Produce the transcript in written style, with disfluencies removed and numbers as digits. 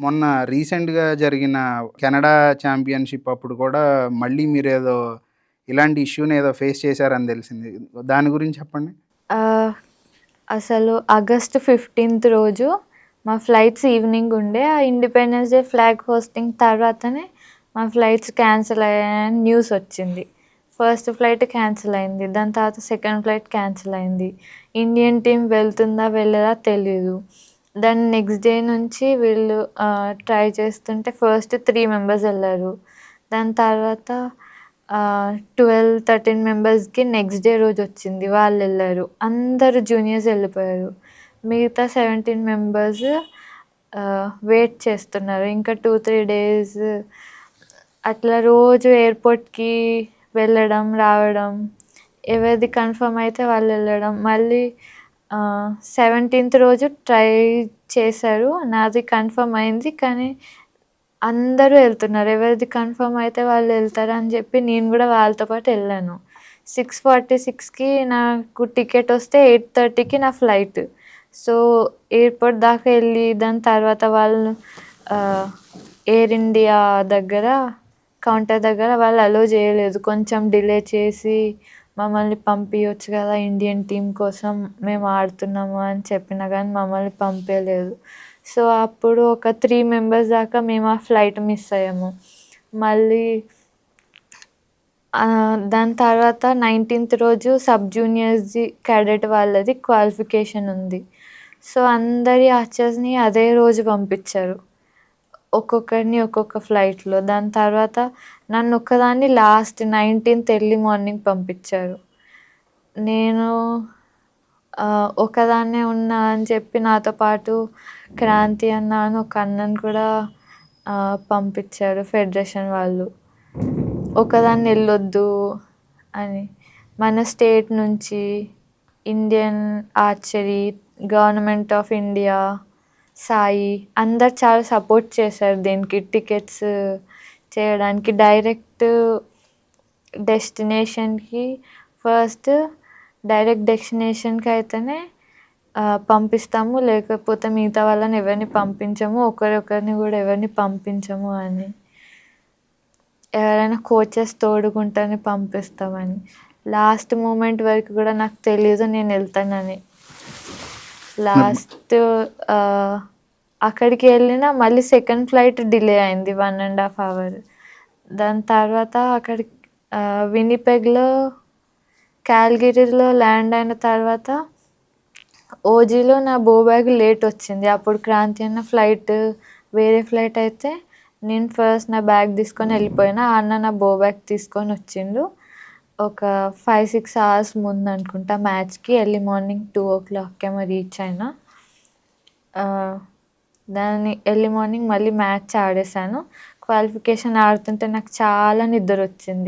మొన్న రీసెంట్‌గా జరిగిన కెనడా ఛాంపియన్‌షిప్ అప్పుడు కూడా మళ్ళీ మీరేదో ఇలాంటి ఇష్యూని ఏదో ఫేస్ చేశారని తెలిసింది. దాని గురించి చెప్పండి? ఆహ్, అసలు ఆగస్ట్ 15థ్ రోజు మా ఫ్లైట్స్ ఈవినింగ్ ఉండే. ఆ ఇండిపెండెన్స్ డే ఫ్లాగ్ హోస్టింగ్ తర్వాతనే మా ఫ్లైట్స్ క్యాన్సిల్ అయ్యాయని న్యూస్ వచ్చింది. ఫస్ట్ ఫ్లైట్ క్యాన్సిల్ అయింది. దాని తర్వాత సెకండ్ ఫ్లైట్ క్యాన్సిల్ అయింది. ఇండియన్ టీమ్ వెళ్తుందా వెళ్ళదా తెలీదు. దాని నెక్స్ట్ డే నుంచి వీళ్ళు ట్రై చేస్తుంటే ఫస్ట్ 3 మెంబర్స్ ఎళ్లారు. దాని తర్వాత 12, 13 మెంబర్స్‌కి నెక్స్ట్ డే రోజొచ్చింది. వాళ్ళెళ్లారు. అందరూ జూనియర్స్ ఎళ్ళిపోయారు. మిగతా 17 మెంబర్స్ వెయిట్ చేస్తున్నారు. ఇంకా 2, 3 డేస్ అట్లా రోజు ఎయిర్‌పోర్ట్‌కి వెళ్ళడం, రావడం. ఎవరిది కన్ఫర్మ్ అయితే వాళ్ళెళ్ళడం. మళ్ళీ 17థ్ రోజు ట్రై చేశారు. నాది కన్ఫర్మ్ అయింది. కానీ అందరూ ఎళ్తున్నారు. ఎవరిది కన్ఫర్మ్ అయితే వాళ్ళెళ్తారని జెప్పి నేను గూడా వాళ్ళతో పాటు ఎళ్ళాను. 6:46కి నాకు టికెటొస్తే 8:30కి నా ఫ్లైట్. సో, ఎయిర్‌పోర్ట్ దాకా ఎళ్లి దాని తర్వాత వాళ్ళు ఆహ్, ఎయిర్ ఇండియా దగ్గర కౌంటర్ దగ్గర వాళ్ళు అలో జేయలేదు. కొంచెం డిలే చేసి మమ్మల్ని పంపియొచ్చు గదా! ఇండియన్ టీమ్ కోసం మేము ఆడుతున్నాము అని చెప్పినా గానీ మమ్మల్ని పంపియలేదు. సో, అప్పుడు ఒక 3 మెంబర్స్ దాకా మేము ఆ ఫ్లైట్ మిస్ అయ్యాము. మళ్ళీ దాని తర్వాత 19థ్ రోజు సబ్ జూనియర్స్‌ది క్యాడెట్ వాళ్ళది క్వాలిఫికేషన్ ఉంది. సో, అందరి ఆర్చర్స్‌ని అదే రోజు పంపిచ్చారు. ఒక్కొక్కరిని ఒక్కొక్క ఫ్లైట్‌లో. దాని తర్వాత నన్నొక్కదాన్ని లాస్ట్ 19థ్ ఎర్లీ మార్నింగ్ పంపిచ్చారు. నేను ఒక్కదాన్నే ఉన్నా అని చెప్పి నాతో పాటు క్రాంతి అన్న అని ఒక అన్నని కూడా పంపిచ్చారు ఫెడరేషన్ వాళ్ళు. ఒక్కదాన్ని ఎళ్ళొద్దు అని. మన స్టేట్ నుంచి Indian archery, government of India, Sai అందరు చాలా సపోర్ట్ చేశారు దీనికి. టికెట్స్ చేయడానికి డైరెక్ట్ డెస్టినేషన్‌కి ఫస్ట్ డైరెక్ట్ డెస్టినేషన్‌కి అయితేనే పంపిస్తాము. లేకపోతే మిగతా వాళ్ళని ఎవరిని పంపించము. ఒకరిని గూడా ఎవరిని పంపించము అని. ఎవరైనా కోచెస్ తోడుగుంటేనే పంపిస్తామని. లాస్ట్ మూమెంట్ వరకు గూడా నాకు తెలీదు నేనెళ్తానని. మరి లాస్ట్ అక్కడికి ఎళ్ళినా మళ్ళీ సెకండ్ ఫ్లైట్ డిలే అయింది 1 ½ అవర్. దాని తర్వాత అక్కడికి వినిపెగ్‌లో కాల్గరీలో ల్యాండ్ అయిన తర్వాత ఓజీలో నా బ్యాగ్ లేట్ వచ్చింది. అప్పుడు క్రాంతి అన్న ఫ్లైట్ వేరే ఫ్లైట్ అయితే నేను ఫస్ట్ నా బ్యాగ్ తీసుకొని ఎళ్ళిపోయినా. ఆ అన్న నా బ్యాగ్ తీసుకొనొచ్చిండు. ఒక 5, 6 అవర్స్ ముందనుకుంటా మ్యాచ్‌కి ఎర్లీ మార్నింగ్ 2:00కేమో రీచ్ అయినా. దాన్ని ఎర్లీ మార్నింగ్ మళ్ళీ మ్యాచ్ ఆడేశాను. క్వాలిఫికేషన్ ఆడుతుంటే నాకు చాలా నిద్రొచ్చింది.